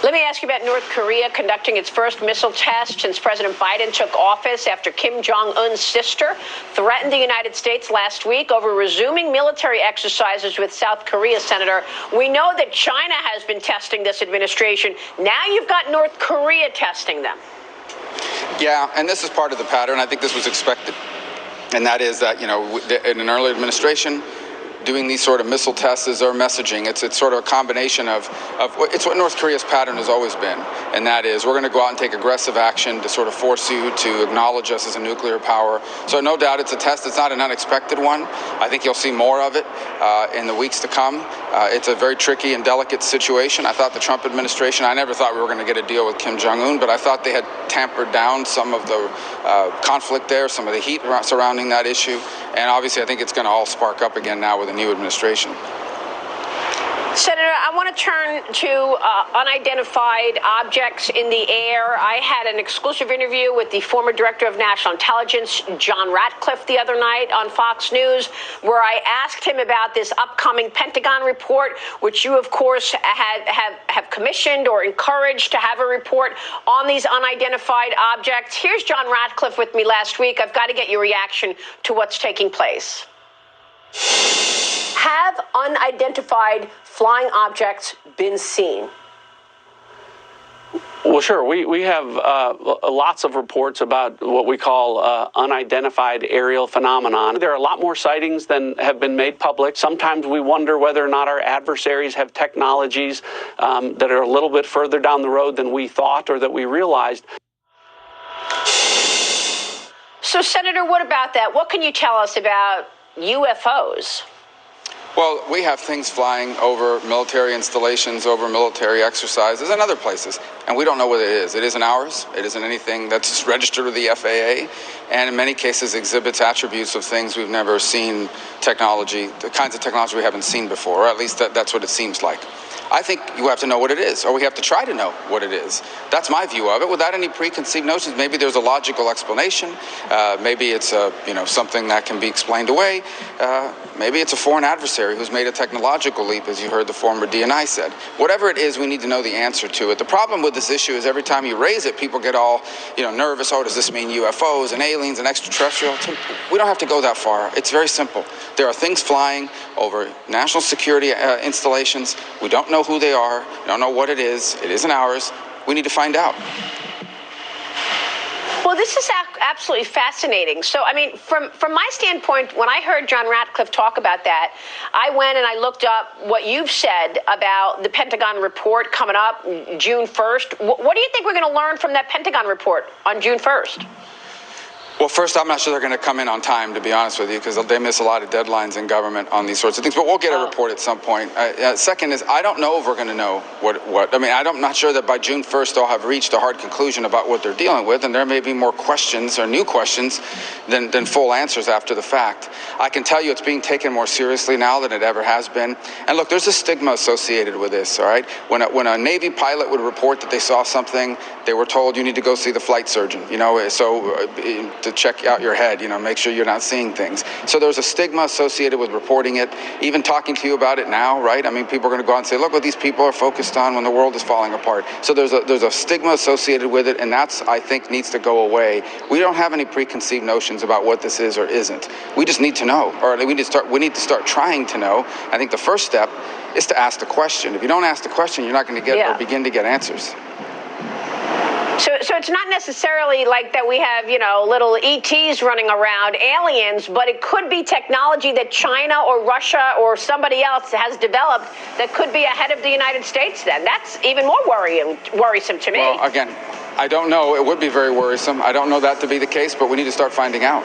Let me ask you about North Korea conducting its first missile test since President Biden took office after Kim Jong-un's sister threatened the United States last week over resuming military exercises with South Korea. Senator, we know that China has been testing this administration. Now you've got North Korea testing them. Yeah, and this is part of the pattern. I think this was expected. And that is that, in an early administration, doing these sort of missile tests is our messaging. It's sort of a combination of it's what North Korea's pattern has always been, and that is we're going to go out and take aggressive action to sort of force you to acknowledge us as a nuclear power. So no doubt it's a test. It's not an unexpected one. I think you'll see more of it in the weeks to come. It's a very tricky and delicate situation. I thought the Trump administration, I never thought we were going to get a deal with Kim Jong-un, but I thought they had tampered down some of the conflict there, some of the heat surrounding that issue. And obviously, I think it's going to all spark up again now with a new administration. Senator, I want to turn to unidentified objects in the air. I had an exclusive interview with the former director of national intelligence, John Ratcliffe, the other night on Fox News, where I asked him about this upcoming Pentagon report, which you, of course, have commissioned or encouraged to have a report on these unidentified objects. Here's John Ratcliffe with me last week. I've got to get your reaction to what's taking place. Have unidentified flying objects been seen? Well, sure. We have lots of reports about what we call unidentified aerial phenomenon. There are a lot more sightings than have been made public. Sometimes we wonder whether or not our adversaries have technologies that are a little bit further down the road than we thought or that we realized. So, Senator, what about that? What can you tell us about UFOs? Well, we have things flying over military installations, over military exercises, and other places, and we don't know what it is. It isn't ours. It isn't anything that's registered with the FAA, and in many cases exhibits attributes of things we've never seen, technology, the kinds of technology we haven't seen before, or at least that's what it seems like. I think you have to know what it is, or we have to try to know what it is. That's my view of it, without any preconceived notions. Maybe there's a logical explanation. Maybe it's something that can be explained away. Maybe it's a foreign adversary who's made a technological leap, as you heard the former DNI said. Whatever it is, we need to know the answer to it. The problem with this issue is every time you raise it, people get all nervous. Oh, does this mean UFOs and aliens and extraterrestrial? We don't have to go that far. It's very simple. There are things flying over national security installations. We don't know who they are. We don't know what it is. It isn't ours. We need to find out. Well, this is absolutely fascinating. So, I mean, from my standpoint, when I heard John Ratcliffe talk about that, I went and I looked up what you've said about the Pentagon report coming up June 1st. What do you think we're going to learn from that Pentagon report on June 1st? Well, first, I'm not sure they're going to come in on time, to be honest with you, because they miss a lot of deadlines in government on these sorts of things. But we'll get a report at some point. Second is, I don't know if we're going to know what. I mean, I'm not sure that by June 1st they'll have reached a hard conclusion about what they're dealing with, and there may be more questions or new questions than full answers after the fact. I can tell you it's being taken more seriously now than it ever has been. And look, there's a stigma associated with this, all right? When a Navy pilot would report that they saw something, they were told you need to go see the flight surgeon, to check out your head, make sure you're not seeing things. So there's a stigma associated with reporting it, even talking to you about it now, right? I mean, people are going to go out and say, look what these people are focused on when the world is falling apart. So there's a stigma associated with it, and that's, I think, needs to go away. We don't have any preconceived notions about what this is or isn't. We just need to know, or we need to start trying to know. I think the first step is to ask the question. If you don't ask the question, you're not going to get or begin to get answers. So it's not necessarily like that we have, little ETs running around, aliens, but it could be technology that China or Russia or somebody else has developed that could be ahead of the United States then. That's even more worrisome to me. Well, again, I don't know. It would be very worrisome. I don't know that to be the case, but we need to start finding out.